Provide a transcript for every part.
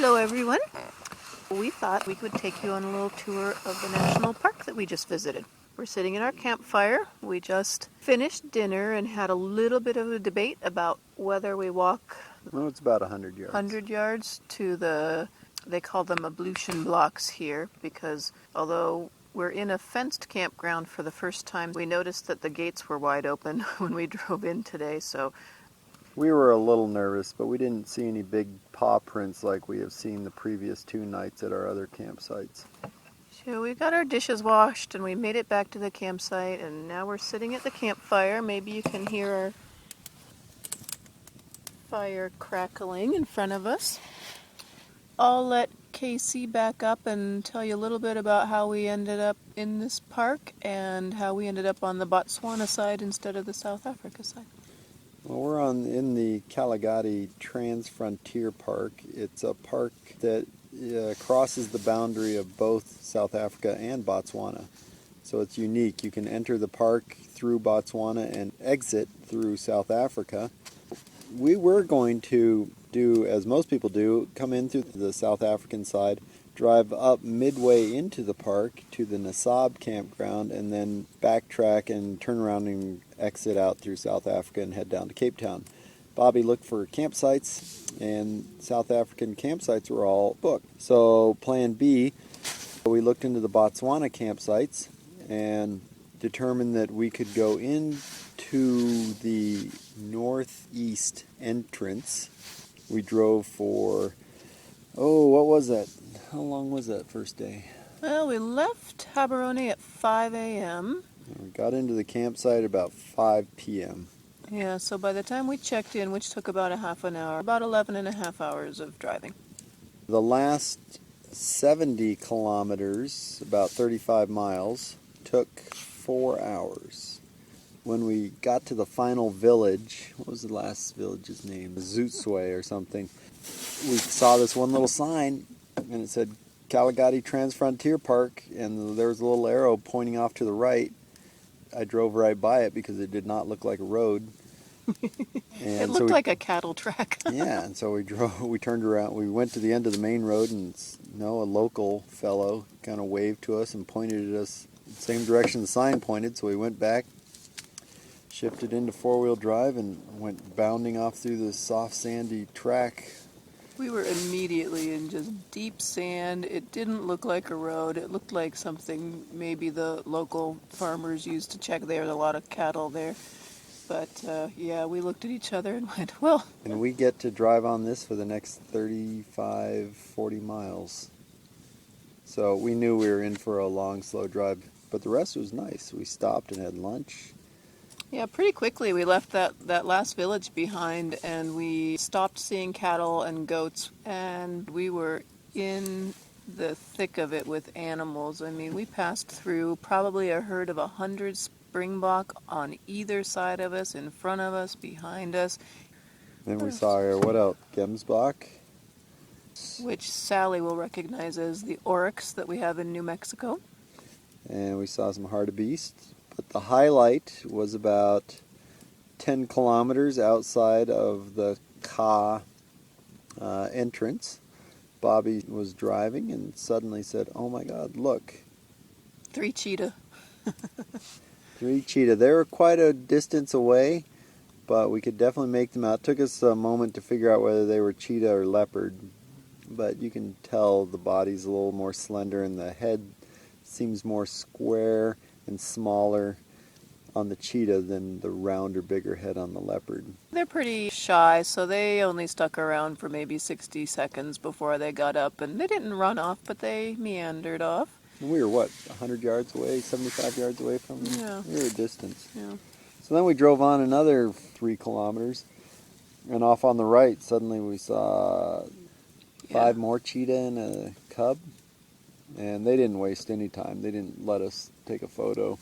Hello everyone. We thought we would take you on a little tour of the national park that we just visited. We're sitting in our campfire. We just finished dinner and had a little bit of a debate about whether we walk Well, it's about 100 yards. 100 yards to they call them ablution blocks here, because although we're in a fenced campground for the first time, we noticed that the gates were wide open when we drove in today, so We were a little nervous, but we didn't see any big paw prints like we have seen the previous 2 nights at our other campsites. So we got our dishes washed and we made it back to the campsite, and now we're sitting at the campfire. Maybe you can hear our fire crackling in front of us. I'll let Casey back up and tell you a little bit about how we ended up in this park and how we ended up on the Botswana side instead of the South Africa side. Well, we're in the Kgalagadi Transfrontier Park. It's a park that crosses the boundary of both South Africa and Botswana. So it's unique. You can enter the park through Botswana and exit through South Africa. We were going to do, as most people do, come in through the South African side, drive up midway into the park to the Nasab campground, and then backtrack and turn around and exit out through South Africa and head down to Cape Town. Bobby looked for campsites, and South African campsites were all booked. So plan B, we looked into the Botswana campsites and determined that we could go into the northeast entrance. We drove for, what was that? How long was that first day? Well, we left Gaborone at 5 a.m. We got into the campsite about 5 p.m. Yeah, so by the time we checked in, which took about a half an hour, about 11 and a half hours of driving. The last 70 kilometers, about 35 miles, took 4 hours. When we got to the final village, what was the last village's name? Zutswe or something. We saw this one little sign, and it said Kgalagadi Transfrontier Park, and there was a little arrow pointing off to the right. I drove right by it because it did not look like a road. And it looked like a cattle track. Yeah, and so we turned around, we went to the end of the main road, and a local fellow kind of waved to us and pointed at us the same direction the sign pointed, so we went back, shifted into 4-wheel drive, and went bounding off through the soft sandy track. We were immediately in just deep sand. It didn't look like a road. It looked like something maybe the local farmers used to check. There were a lot of cattle there. But we looked at each other and went, well. And we get to drive on this for the next 35, 40 miles. So we knew we were in for a long, slow drive. But the rest was nice. We stopped and had lunch. Yeah, pretty quickly we left that last village behind, and we stopped seeing cattle and goats, and we were in the thick of it with animals. I mean, we passed through probably a herd of 100 springbok on either side of us, in front of us, behind us. Then we saw Gemsbok, which Sally will recognize as the oryx that we have in New Mexico. And we saw some hartebeest. But the highlight was about 10 kilometers outside of the Ka entrance. Bobby was driving and suddenly said, "Oh my God, look." 3 cheetah. 3 cheetah. They were quite a distance away, but we could definitely make them out. It took us a moment to figure out whether they were cheetah or leopard. But you can tell the body's a little more slender and the head seems more square and smaller on the cheetah than the rounder, bigger head on the leopard. They're pretty shy, so they only stuck around for maybe 60 seconds before they got up, and they didn't run off, but they meandered off. And we were, 100 yards away, 75 yards away from them? Yeah. We were a distance. Yeah. So then we drove on another 3 kilometers, and off on the right, suddenly we saw 5 more cheetah and a cub. And they didn't waste any time. They didn't let us take a photo.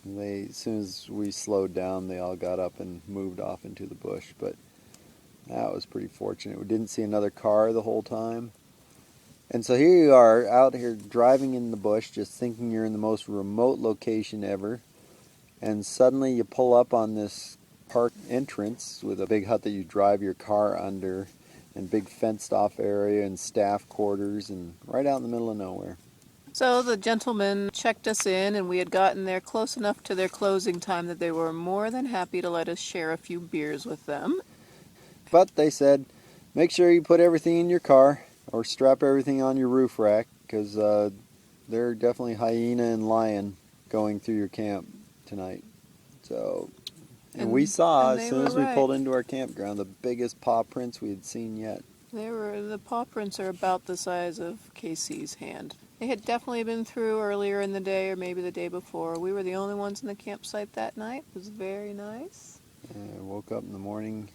As soon as we slowed down, they all got up and moved off into the bush. But that was pretty fortunate. We didn't see another car the whole time. And so here you are, out here driving in the bush, just thinking you're in the most remote location ever. And suddenly you pull up on this park entrance with a big hut that you drive your car under. and big fenced off area and staff quarters and right out in the middle of nowhere. So the gentlemen checked us in, and we had gotten there close enough to their closing time that they were more than happy to let us share a few beers with them. But they said, make sure you put everything in your car or strap everything on your roof rack, because there are definitely hyena and lion going through your camp tonight. So, and we saw, as soon as we pulled into our campground, the biggest paw prints we had seen yet. The paw prints are about the size of Casey's hand. They had definitely been through earlier in the day or maybe the day before. We were the only ones in the campsite that night. It was very nice. I woke up in the morning.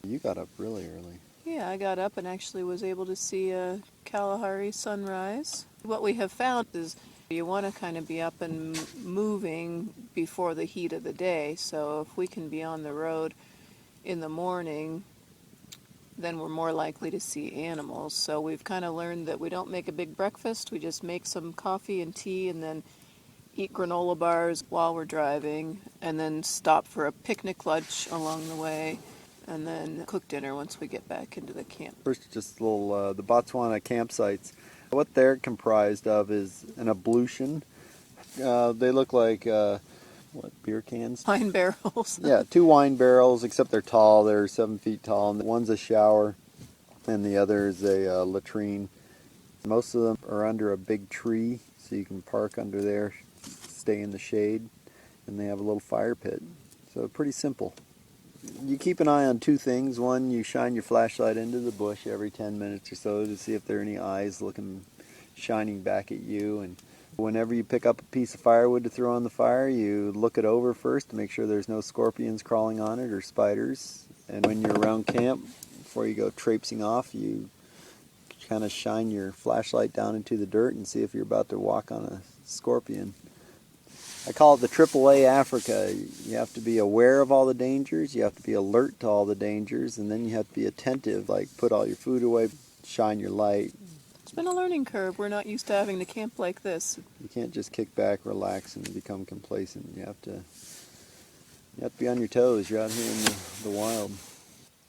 You got up really early. Yeah, I got up and actually was able to see a Kalahari sunrise. What we have found is you want to kind of be up and moving before the heat of the day. So if we can be on the road in the morning, then we're more likely to see animals. So we've kind of learned that we don't make a big breakfast. We just make some coffee and tea and then eat granola bars while we're driving and then stop for a picnic lunch along the way and then cook dinner once we get back into the camp. First, just a little, the Botswana campsites. What they're comprised of is an ablution. They look like, beer cans? Wine barrels. Yeah, 2 wine barrels, except they're tall. They're 7 feet tall. And one's a shower, and the other is a latrine. Most of them are under a big tree, so you can park under there, stay in the shade, and they have a little fire pit. So pretty simple. You keep an eye on 2 things. One, you shine your flashlight into the bush every 10 minutes or so to see if there are any eyes shining back at you. And whenever you pick up a piece of firewood to throw on the fire, you look it over first to make sure there's no scorpions crawling on it or spiders. And when you're around camp, before you go traipsing off, you kind of shine your flashlight down into the dirt and see if you're about to walk on a scorpion. I call it the AAA Africa. You have to be aware of all the dangers, you have to be alert to all the dangers, and then you have to be attentive, like put all your food away, shine your light. It's been a learning curve. We're not used to having to camp like this. You can't just kick back, relax, and become complacent. You have to be on your toes. You're out here in the wild.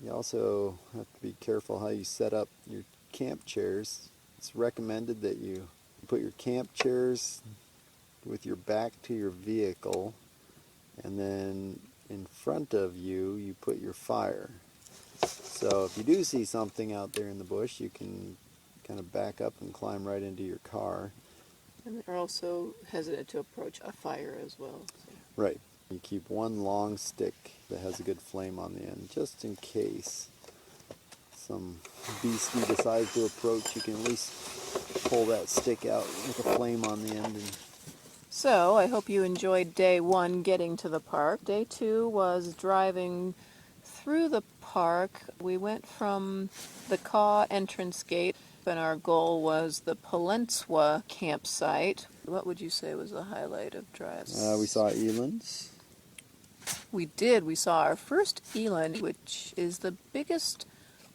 You also have to be careful how you set up your camp chairs. It's recommended that you put your camp chairs with your back to your vehicle, and then in front of you, you put your fire. So if you do see something out there in the bush, you can kind of back up and climb right into your car. And they're also hesitant to approach a fire as well. So. Right. You keep one long stick that has a good flame on the end, just in case some beastie decides to approach. You can at least pull that stick out with a flame on the end. So I hope you enjoyed day 1 getting to the park. Day 2 was driving through the park. We went from the Ka entrance gate, and our goal was the Palenswa campsite. What would you say was the highlight of drives? We saw elands. We did. We saw our first eland, which is the biggest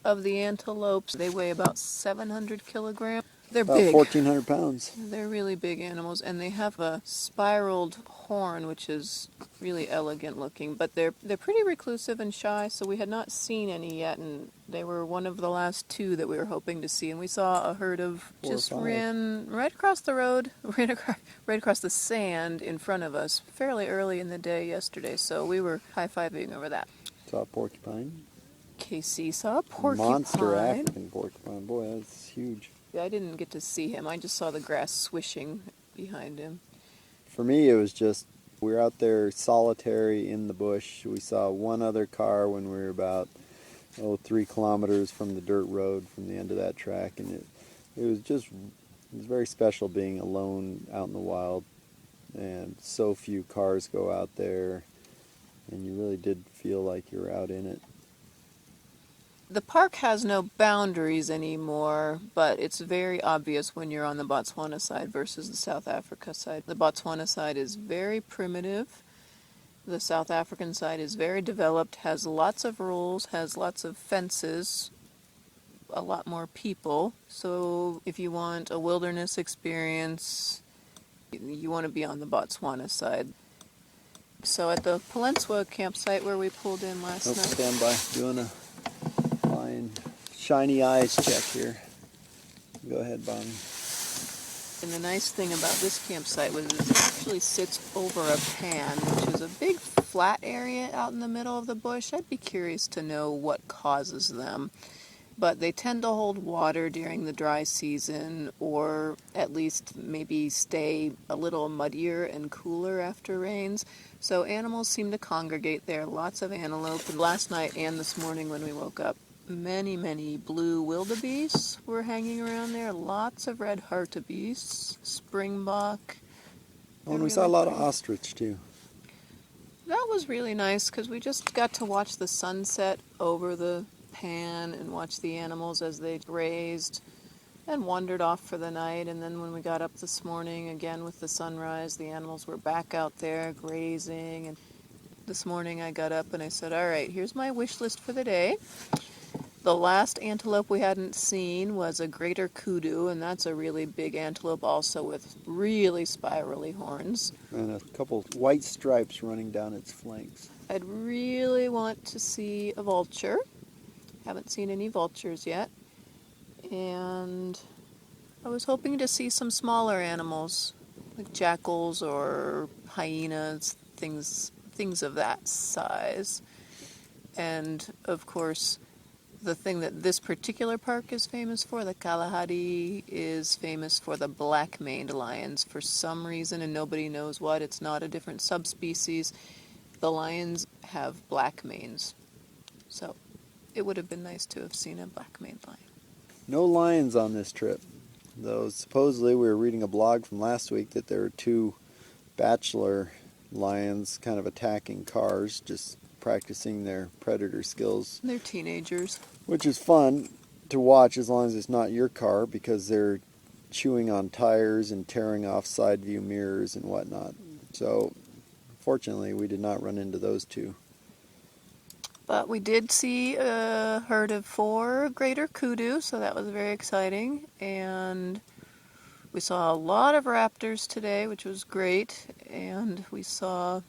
of the antelopes. They weigh about 700 kilograms. They're about big. 1,400 pounds. They're really big animals, and they have a spiraled horn, which is really elegant looking. But they're pretty reclusive and shy, so we had not seen any yet, and they were one of the last 2 that we were hoping to see. And we saw a herd of ran right across the road, right across the sand in front of us, fairly early in the day yesterday. So we were high-fiving over that. Saw a porcupine. Casey saw a porcupine. Monster African porcupine. Boy, that's huge. I didn't get to see him. I just saw the grass swishing behind him. For me, it was just, we were out there solitary in the bush. We saw one other car when we were about 3 kilometers from the dirt road from the end of that track, and it was very special being alone out in the wild, and so few cars go out there, and you really did feel like you were out in it. The park has no boundaries anymore, but it's very obvious when you're on the Botswana side versus the South Africa side. The Botswana side is very primitive. The South African side is very developed, has lots of rules, has lots of fences, a lot more people. So if you want a wilderness experience, you want to be on the Botswana side. So at the Palenswa campsite where we pulled in last night. Stand by, doing a fine shiny eyes check here. Go ahead, Bonnie. And the nice thing about this campsite was it actually sits over a pan, which is a big flat area out in the middle of the bush. I'd be curious to know what causes them. But they tend to hold water during the dry season, or at least maybe stay a little muddier and cooler after rains. So animals seem to congregate there. Lots of antelope. And last night and this morning when we woke up, many blue wildebeest were hanging around there. Lots of red hartebeest, springbok. Oh, and we saw a lot of ostrich too. That was really nice because we just got to watch the sunset over the pan and watch the animals as they grazed and wandered off for the night. And then when we got up this morning, again with the sunrise, the animals were back out there grazing. And this morning I got up and I said, all right, here's my wish list for the day. The last antelope we hadn't seen was a greater kudu, and that's a really big antelope also with really spirally horns. And a couple white stripes running down its flanks. I'd really want to see a vulture. Haven't seen any vultures yet. And I was hoping to see some smaller animals, like jackals or hyenas, things of that size. And, of course, the thing that this particular park is famous for, the Kgalagadi, is famous for the black-maned lions. For some reason, and nobody knows what, it's not a different subspecies. The lions have black manes. So it would have been nice to have seen a black-maned lion. No lions on this trip, though supposedly we were reading a blog from last week that there were 2 bachelor lions kind of attacking cars, just practicing their predator skills. They're teenagers. Which is fun to watch as long as it's not your car, because they're chewing on tires and tearing off side view mirrors and whatnot. So, fortunately, we did not run into those 2. But we did see a herd of 4 greater kudu, so that was very exciting. And we saw a lot of raptors today, which was great. And we saw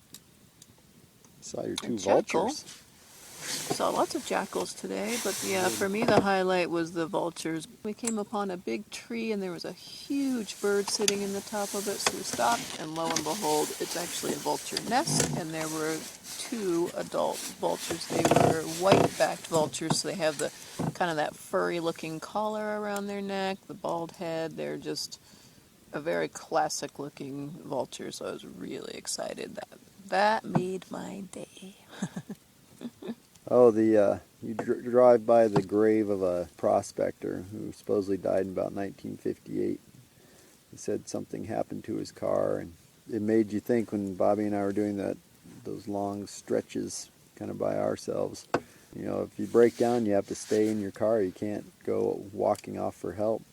your 2 jackal. vultures. Saw lots of jackals today, but yeah, for me the highlight was the vultures. We came upon a big tree and there was a huge bird sitting in the top of it, so we stopped, and lo and behold, it's actually a vulture nest, and there were 2 adult vultures. They were white-backed vultures, so they have the kind of that furry-looking collar around their neck, the bald head. They're just a very classic-looking vulture, so I was really excited. That made my day. Oh, you drive by the grave of a prospector who supposedly died in about 1958. He said something happened to his car, and it made you think when Bobby and I were doing those long stretches kind of by ourselves. You know, if you break down, you have to stay in your car. You can't go walking off for help.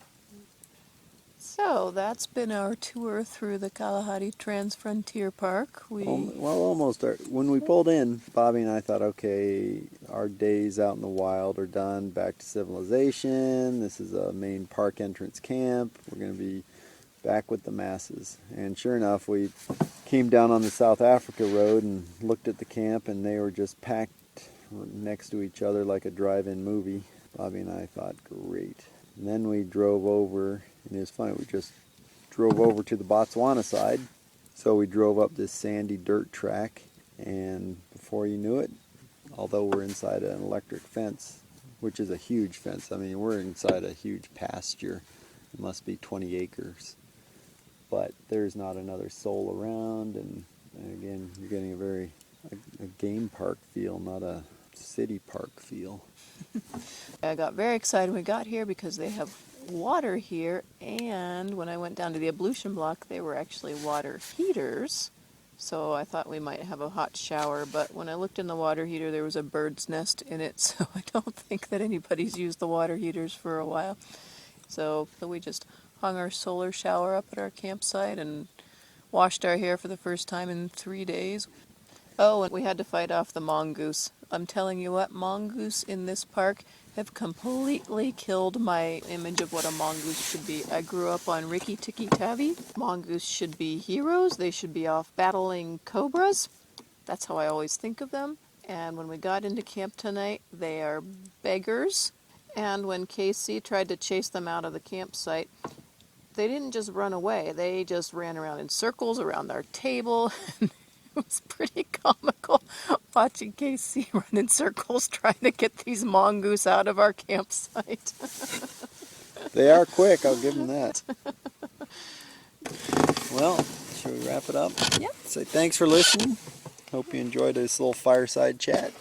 So that's been our tour through the Kgalagadi Transfrontier Park. Almost. When we pulled in, Bobby and I thought, okay, our days out in the wild are done. Back to civilization. This is a main park entrance camp. We're going to be back with the masses. And sure enough, we came down on the South Africa road and looked at the camp, and they were just packed next to each other like a drive-in movie. Bobby and I thought, great. And then we drove over, and it was funny, we just drove over to the Botswana side. So we drove up this sandy dirt track, and before you knew it, although we're inside an electric fence, which is a huge fence, I mean, we're inside a huge pasture. It must be 20 acres. But there's not another soul around, and again, you're getting a game park feel, not a city park feel. I got very excited when we got here because they have water here, and when I went down to the ablution block, they were actually water heaters. So I thought we might have a hot shower, but when I looked in the water heater, there was a bird's nest in it, so I don't think that anybody's used the water heaters for a while. So we just hung our solar shower up at our campsite and washed our hair for the first time in 3 days. Oh, and we had to fight off the mongoose. I'm telling you what, mongoose in this park have completely killed my image of what a mongoose should be. I grew up on Rikki Tikki Tavi. Mongoose should be heroes. They should be off battling cobras. That's how I always think of them. And when we got into camp tonight, they are beggars. And when Casey tried to chase them out of the campsite, they didn't just run away. They just ran around in circles around our table. It was pretty comical watching Casey run in circles trying to get these mongoose out of our campsite. They are quick, I'll give them that. Well, shall we wrap it up? Yep. Say thanks for listening. Hope you enjoyed this little fireside chat.